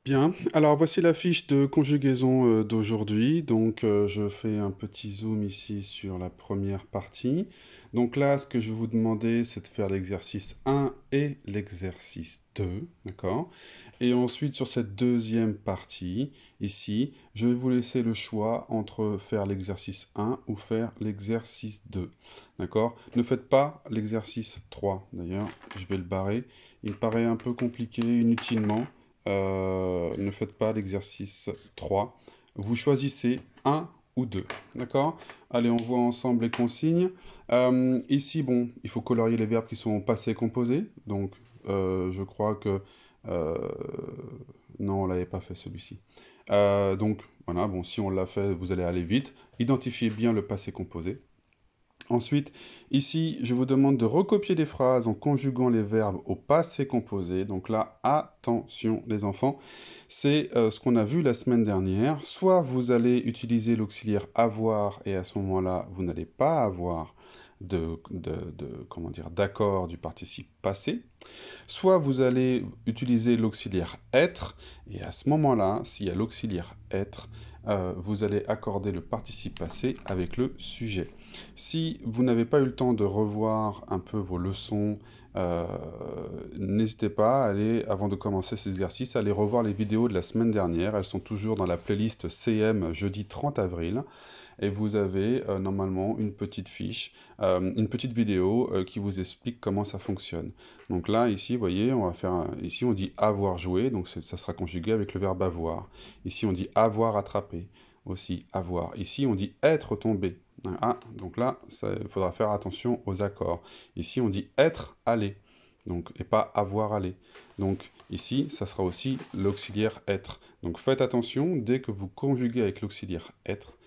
Bien, alors voici la fiche de conjugaison d'aujourd'hui. Donc je fais un petit zoom ici sur la première partie. Donc là, ce que je vais vous demander, c'est de faire l'exercice 1 et l'exercice 2, d'accord? Et ensuite, sur cette deuxième partie, ici, je vais vous laisser le choix entre faire l'exercice 1 ou faire l'exercice 2, d'accord? Ne faites pas l'exercice 3, d'ailleurs, je vais le barrer. Il me paraît un peu compliqué inutilement. Ne faites pas l'exercice 3. Vous choisissez un ou deux. D'accord? Allez, on voit ensemble les consignes. Ici, bon, il faut colorier les verbes qui sont au passé composé. Donc, je crois que... euh, non, on l'avait pas fait celui-ci. Donc, voilà, bon, si on l'a fait, vous allez aller vite. Identifiez bien le passé composé. Ensuite, ici, je vous demande de recopier les phrases en conjuguant les verbes au passé composé. Donc là, attention les enfants, c'est ce qu'on a vu la semaine dernière. Soit vous allez utiliser l'auxiliaire avoir et à ce moment-là, vous n'allez pas avoir comment dire, d'accord du participe passé. Soit vous allez utiliser l'auxiliaire être, et à ce moment-là, s'il y a l'auxiliaire être, vous allez accorder le participe passé avec le sujet. Si vous n'avez pas eu le temps de revoir un peu vos leçons, euh, n'hésitez pas à aller, avant de commencer cet exercice, à aller revoir les vidéos de la semaine dernière. Elles sont toujours dans la playlist CM jeudi 30 avril et vous avez normalement une petite fiche, une petite vidéo qui vous explique comment ça fonctionne. Donc là, ici, vous voyez, on va faire, ici on dit avoir joué, donc ça sera conjugué avec le verbe avoir. Ici on dit avoir attrapé, aussi avoir. Ici on dit être tombé. Ah, donc là, il faudra faire attention aux accords. Ici on dit être allé, donc, et pas avoir allé. Donc ici, ça sera aussi l'auxiliaire être. Donc faites attention, dès que vous conjuguez avec l'auxiliaire être,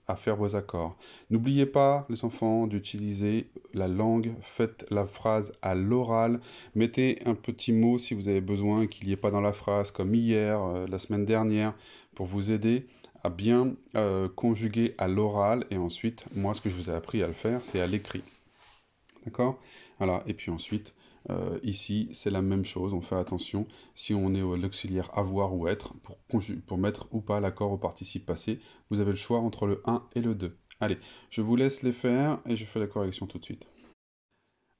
à faire vos accords. N'oubliez pas, les enfants, d'utiliser la langue, faites la phrase à l'oral, mettez un petit mot si vous avez besoin qu'il n'y ait pas dans la phrase, comme hier, la semaine dernière, pour vous aider à bien conjuguer à l'oral, et ensuite, moi, ce que je vous ai appris à le faire, c'est à l'écrit. D'accord? Voilà, et puis ensuite, ici, c'est la même chose, on fait attention si on est à l'auxiliaire avoir ou être, pour mettre ou pas l'accord au participe passé, vous avez le choix entre le 1 et le 2. Allez, je vous laisse les faire et je fais la correction tout de suite.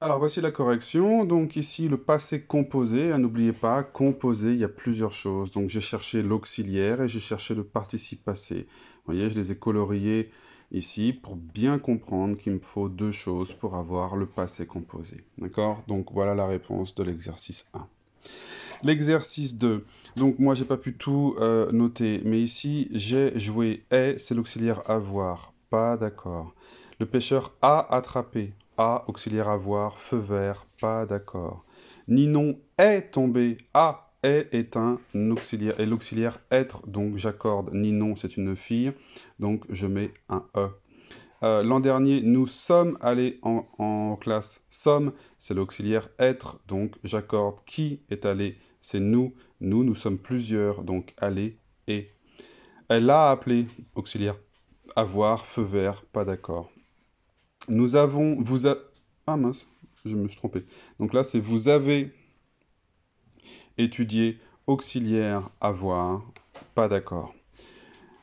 Alors voici la correction, donc ici le passé composé, n'oubliez pas, composé, il y a plusieurs choses, donc j'ai cherché l'auxiliaire et j'ai cherché le participe passé. Vous voyez, je les ai coloriés ici pour bien comprendre qu'il me faut deux choses pour avoir le passé composé. D'accord? Donc voilà la réponse de l'exercice 1. L'exercice 2. Donc moi j'ai pas pu tout noter, mais ici j'ai joué est, c'est l'auxiliaire avoir. Pas d'accord. Le pêcheur a attrapé. A, auxiliaire avoir, feu vert, pas d'accord. Ninon est tombé. A est un auxiliaire et l'auxiliaire être, donc j'accorde Ninon, c'est une fille, donc je mets un E. L'an dernier, nous sommes allés en classe. Sommes, c'est l'auxiliaire être, donc j'accorde qui est allé, c'est nous. Nous sommes plusieurs, donc aller et. Elle a appelé, auxiliaire avoir, feu vert, pas d'accord. Nous avons, ah mince, je me suis trompé. Donc là, c'est vous avez étudié, auxiliaire avoir, pas d'accord.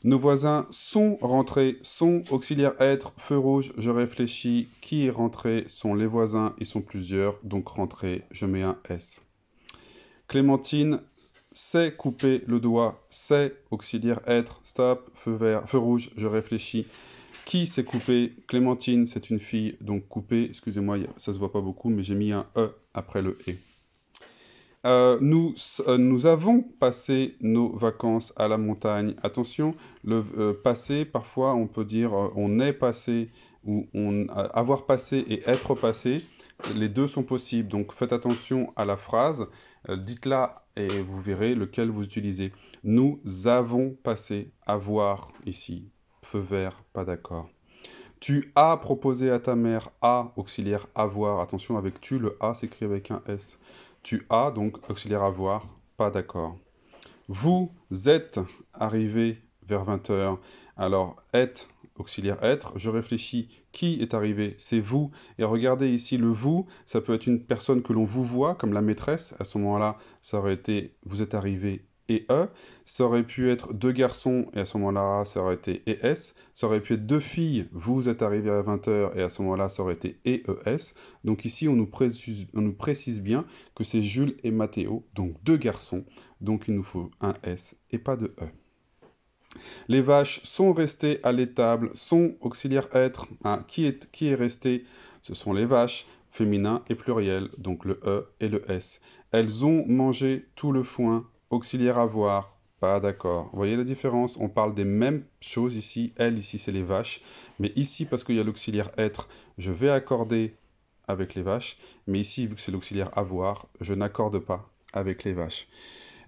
Nos voisins sont rentrés, sont auxiliaire être, feu rouge, je réfléchis, qui est rentré, sont les voisins, ils sont plusieurs, donc rentré, je mets un S. Clémentine s'est coupé le doigt, c'est auxiliaire être, stop, feu vert, feu rouge, je réfléchis. Qui s'est coupé? Clémentine, c'est une fille, donc coupé, excusez-moi, ça se voit pas beaucoup, mais j'ai mis un E après le E. Nous avons passé nos vacances à la montagne. Attention, le passé, parfois on peut dire on est passé ou avoir passé et être passé. Les deux sont possibles. Donc faites attention à la phrase. Dites-la et vous verrez lequel vous utilisez. Nous avons passé. Avoir ici. Feu vert, pas d'accord. Tu as proposé à ta mère a, auxiliaire avoir. Attention, avec tu, le a s'écrit avec un S. Tu as, donc auxiliaire avoir, pas d'accord. Vous êtes arrivé vers 20 heures. Alors, être, auxiliaire être, je réfléchis, qui est arrivé? C'est vous. Et regardez ici, le vous, ça peut être une personne que l'on vous voit, comme la maîtresse. À ce moment-là, ça aurait été, vous êtes arrivé et E. Ça aurait pu être deux garçons, et à ce moment-là, ça aurait été ES. Ça aurait pu être deux filles, vous êtes arrivés à 20 h, et à ce moment-là, ça aurait été EES. Donc ici, on nous précise bien que c'est Jules et Mathéo, donc deux garçons. Donc il nous faut un S et pas de E. Les vaches sont restées à l'étable, sont auxiliaire être. Hein, qui est resté? Ce sont les vaches, féminin et pluriel, donc le E et le S. Elles ont mangé tout le foin, auxiliaire avoir. Pas d'accord. Vous voyez la différence? On parle des mêmes choses ici. Elles, ici, c'est les vaches. Mais ici, parce qu'il y a l'auxiliaire être, je vais accorder avec les vaches. Mais ici, vu que c'est l'auxiliaire avoir, je n'accorde pas avec les vaches.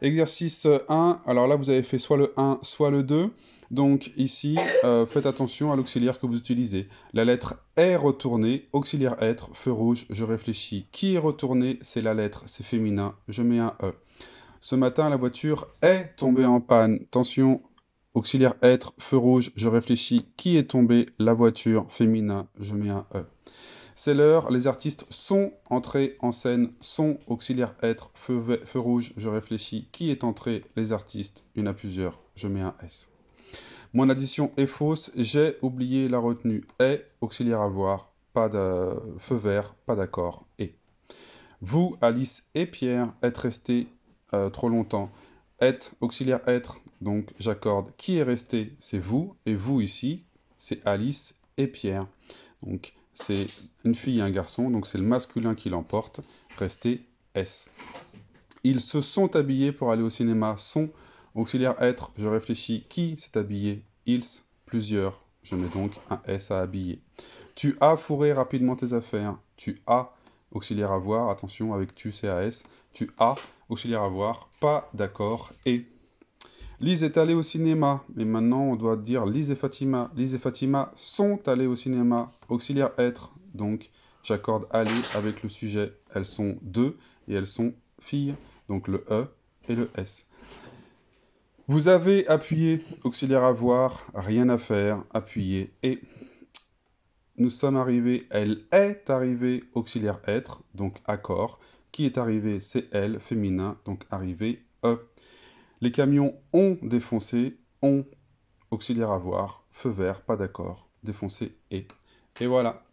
Exercice 1, alors là vous avez fait soit le 1, soit le 2. Donc ici, faites attention à l'auxiliaire que vous utilisez. La lettre est retournée, auxiliaire être, feu rouge, je réfléchis. Qui est retourné? C'est la lettre, c'est féminin, je mets un E. Ce matin, la voiture est tombée en panne. Attention, auxiliaire être, feu rouge, je réfléchis. Qui est tombé? La voiture, féminin, je mets un E. C'est l'heure, les artistes sont entrés en scène, sont auxiliaire être, feu rouge, je réfléchis. Qui est entré? Les artistes, il y en a plusieurs, je mets un S. Mon addition est fausse, j'ai oublié la retenue. Est, auxiliaire avoir, pas de feu vert, pas d'accord, et. Vous, Alice et Pierre, êtes restés trop longtemps. Êtes, auxiliaire être, donc j'accorde. Qui est resté? C'est vous, et vous ici, c'est Alice et Pierre. Donc c'est une fille et un garçon, donc c'est le masculin qui l'emporte. Restez S. Ils se sont habillés pour aller au cinéma. Sont, auxiliaire être, je réfléchis. Qui s'est habillé? Ils, plusieurs. Je mets donc un S à habiller. Tu as fourré rapidement tes affaires. Tu as, auxiliaire avoir, attention avec tu c'est AS. Tu as, auxiliaire avoir, pas d'accord et. Lise est allée au cinéma, mais maintenant on doit dire Lise et Fatima. Lise et Fatima sont allées au cinéma. Auxiliaire être, donc j'accorde aller avec le sujet. Elles sont deux et elles sont filles, donc le E et le S. Vous avez appuyé, auxiliaire avoir, rien à faire, appuyé et. Nous sommes arrivés, elle est arrivée, auxiliaire être, donc accord. Qui est arrivé? C'est elle, féminin, donc arrivé, E. Les camions ont défoncé, ont, auxiliaire avoir, feu vert, pas d'accord, défoncé, et. Et voilà.